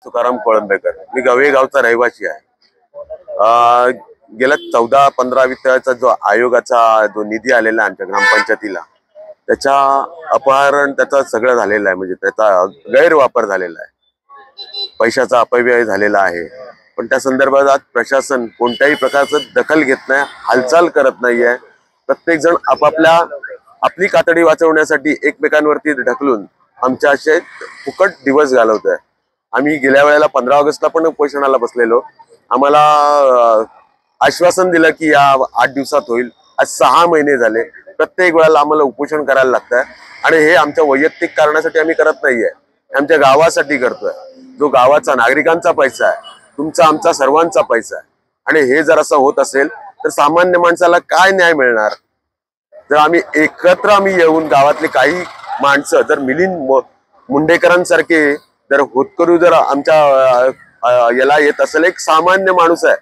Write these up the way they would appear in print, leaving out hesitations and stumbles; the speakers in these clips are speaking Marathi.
तुकाराम कोळंबेकर, मी गवे गावचा रहिवासी आहे. गेल्या 14-15 वित्ताचा जो आयोगाचा जो निधी आलेला आहे आमच्या ग्रामपंचायतीला, त्याचा अपहरण त्याचा सगळं झालेलं आहे. म्हणजे त्याचा गैरवापर झालेला आहे, पैशाचा अपव्यय झालेला आहे. पण त्या संदर्भात आज प्रशासन कोणत्याही प्रकारचं दखल घेत नाही, हालचाल करत नाहीये. प्रत्येक जण आपली कातडी वाचवण्यासाठी एकमेकांवरती ढकलून आमच्या असे फुकट दिवस घालवत आहे. आम्ही गेल्या वेळेला 15 ऑगस्टला पण उपोषणाला बसलेलो. आम्हाला आश्वासन दिलं की या 8 दिवसात होईल. आज 6 महिने झाले. प्रत्येक वेळेला आम्हाला उपोषण करायला लागतंय आणि हे आमच्या वैयक्तिक कारणासाठी आम्ही करत नाहीये, आमच्या गावासाठी करतोय. जो गावाचा नागरिकांचा पैसा आहे, तुमचा आमचा सर्वांचा पैसा आहे. आणि हे जर असं होत असेल तर सामान्य माणसाला काय न्याय मिळणार? जर आम्ही एकत्र येऊन गावातले काही माणसं जर मिलिंद मुंडेकरांसारखे जर होतकरू जर आमच्या याला येत असेल, एक सामान्य माणूस आहे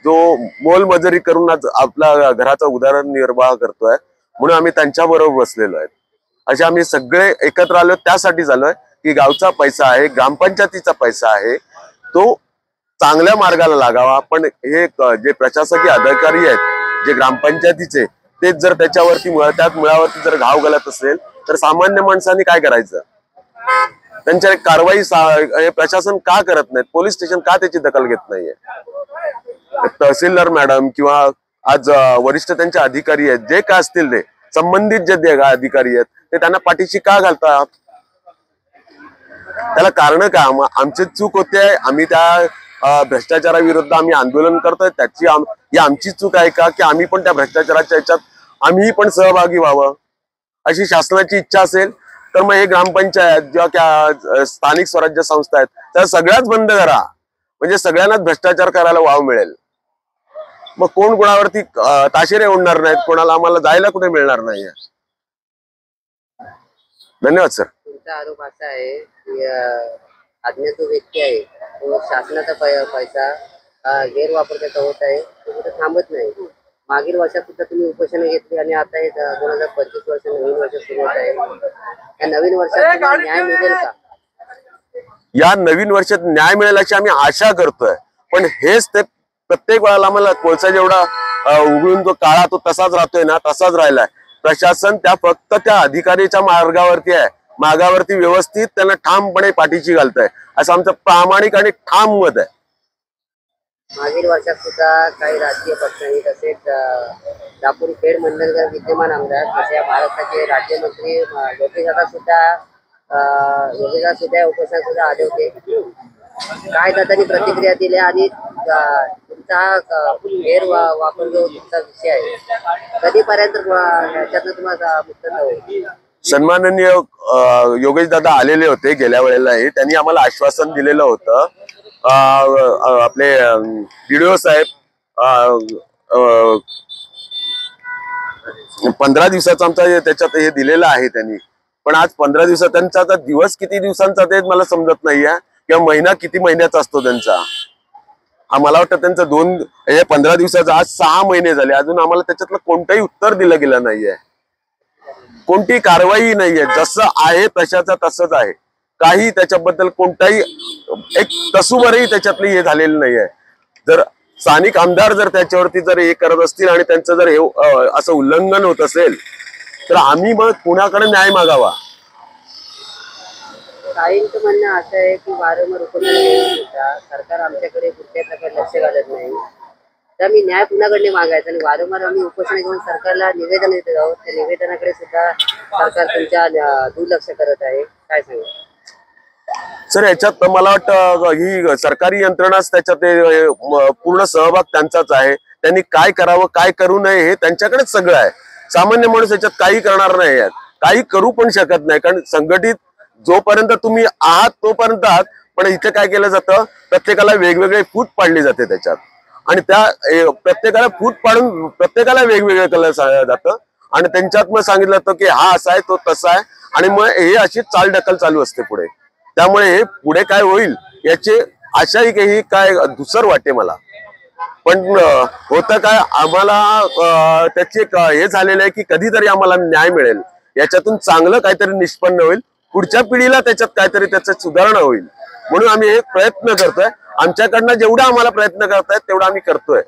जो मोलमजुरी करून आज आपला घराचा उदरनिर्वाह करतोय, म्हणून आम्ही त्यांच्या बरोबर बसलेलो आहे. असे आम्ही सगळे एकत्र आलो, त्यासाठी झालोय की गावचा पैसा आहे, ग्रामपंचायतीचा पैसा आहे, तो चांगल्या मार्गाला लागावा. पण हे जे प्रशासकीय अधिकारी आहेत जे ग्रामपंचायतीचे, तेच जर त्याच्यावरती मुळावरती जर घाव घालत असेल तर सामान्य माणसांनी काय करायचं? त्यांच्या कारवाई प्रशासन का करत नाहीत? पोलीस स्टेशन का त्याची दखल घेत नाहीये? तहसीलदार मॅडम किंवा आज वरिष्ठ त्यांचे अधिकारी आहेत, जे काय असतील ते संबंधित जे अधिकारी आहेत, ते त्यांना पाठीशी का घालतात? त्याला कारण का? आमची चूक होते, आम्ही त्या भ्रष्टाचाराविरुद्ध आम्ही आंदोलन करतोय, ही आमची चूक आहे का की आम्ही पण त्या भ्रष्टाचाराच्या ह्याच्यात आम्ही पण सहभागी व्हावं? अशी शासनाची इच्छा असेल तर मग हे ग्रामपंचायत किंवा स्थानिक स्वराज्य संस्था आहेत त्या सगळ्याच बंद करा, म्हणजे सगळ्यांनाच भ्रष्टाचार करायला वाव मिळेल. मग कोण कोणावरती ताशेरे ओढणार नाहीत, कोणाला आम्हाला जायला कुठे मिळणार नाहीये. धन्यवाद सर. तुमचा आरोप असा आहे की अज्ञात जो व्यक्ती आहे तो शासनाचा पैसा गैरवापर त्याचा होत आहे, तो कुठे थांबत नाही. मागील वर्षात सुद्धा तुम्ही उपोषण घेतली आणि आता हे 2025 वर्ष नवीन वर्ष सुरू होत आहे. या नवीन वर्षात न्याय मिळेल का? या नवीन वर्षात न्याय मिळेल अशी आम्ही आशा करतोय. पण हेच ते प्रत्येक वेळेला आम्हाला कोळसा जेवढा उघडून जो काळा तो तसाच राहतोय ना, तसाच राहिलाय. प्रशासन फक्त त्या अधिकारीच्या मार्गावरती आहे, मागावरती व्यवस्थित त्यांना ठामपणे पाठीशी घालतंय, असं आमचं प्रामाणिक आणि ठाम मत आहे. मागील वर्षात सुद्धा काही राजकीय पक्षांनी तसेच दापुरी खेड मंडलकर विद्यमान आमदार तसे महाराष्ट्राचे राज्यमंत्री योगेशदादा सुद्धा उपोषणात सुद्धा आले होते. काय त्यांनी प्रतिक्रिया दिल्या आणि तुमचा गैरवापर जो तुमचा विषय आहे कधीपर्यंत याच्यातनं तुम्हाला मुक्त होईल? सन्माननीय योगेशदादा आलेले होते गेल्या वेळेलाही. त्यांनी आम्हाला आश्वासन दिलेलं होतं. आपले व्हिडिओ साहेब 15 दिवसाचा आमचा त्याच्यात हे दिलेलं आहे त्यांनी. पण आज 15 दिवसात त्यांचा आता दिवस किती दिवसांचा ते मला समजत नाहीये, किंवा महिना किती महिन्याचा असतो त्यांचा. आम्हाला वाटतं त्यांचं 15 दिवसाचा, आज 6 महिने झाले, अजून आम्हाला त्याच्यातलं कोणतंही उत्तर दिलं गेलं नाहीये, कोणती कारवाई नाहीये. जसं आहे तशाचा तसंच आहे. काही त्याच्याबद्दल कोणताही एक तसूभरही त्याच्यातली हे झालेलं नाहीये. जर स्थानिक आमदार जर त्याच्यावरती जर हे करत असतील आणि त्यांचं जर हे असं उल्लंघन होत असेल तर आम्ही मग कुणाकडे न्याय मागावा? काहींचं म्हणणं असं आहे की वारंवार उपोषण सरकार आमच्याकडे कुठल्याच प्रकारे लक्ष घालत नाही, तर मी न्याय कुणाकडे मागायचा? आणि वारंवार आम्ही उपोषण घेऊन सरकारला निवेदन देत आहोत, त्या निवेदनाकडे सुद्धा सरकार तुमच्या दुर्लक्ष करत आहे. काय सांगा सर? याच्यात मला वाटतं ही सरकारी यंत्रणाच त्याच्यात पूर्ण सहभाग त्यांचाच आहे. त्यांनी काय करावं काय करू नये हे त्यांच्याकडेच सगळं आहे. सामान्य माणूस याच्यात काही करणार नाही, काही करू पण शकत नाही. कारण संघटित जोपर्यंत तुम्ही आहात तोपर्यंत आहात. पण इथे काय केलं जातं, प्रत्येकाला वेगवेगळे फूट पाडली जाते त्याच्यात, आणि त्या प्रत्येकाला फूट पाडून प्रत्येकाला वेगवेगळे कलर सांगितलं जातं आणि त्यांच्यात मग सांगितलं जातं की हा असा आहे तो तसा आहे, आणि मग हे अशी चालढकल चालू असते पुढे. त्यामुळे हे पुढे काय होईल याची आशाही काही काय धुसर वाटते मला. पण होतं काय, आम्हाला त्याची हे झालेलं आहे की कधीतरी आम्हाला न्याय मिळेल, याच्यातून चांगलं काहीतरी निष्पन्न होईल, पुढच्या पिढीला त्याच्यात काहीतरी त्याच्यात सुधारणा होईल. म्हणून आम्ही हे प्रयत्न करतोय. आमच्याकडनं जेवढा आम्हाला प्रयत्न करतायत तेवढा आम्ही करतोय.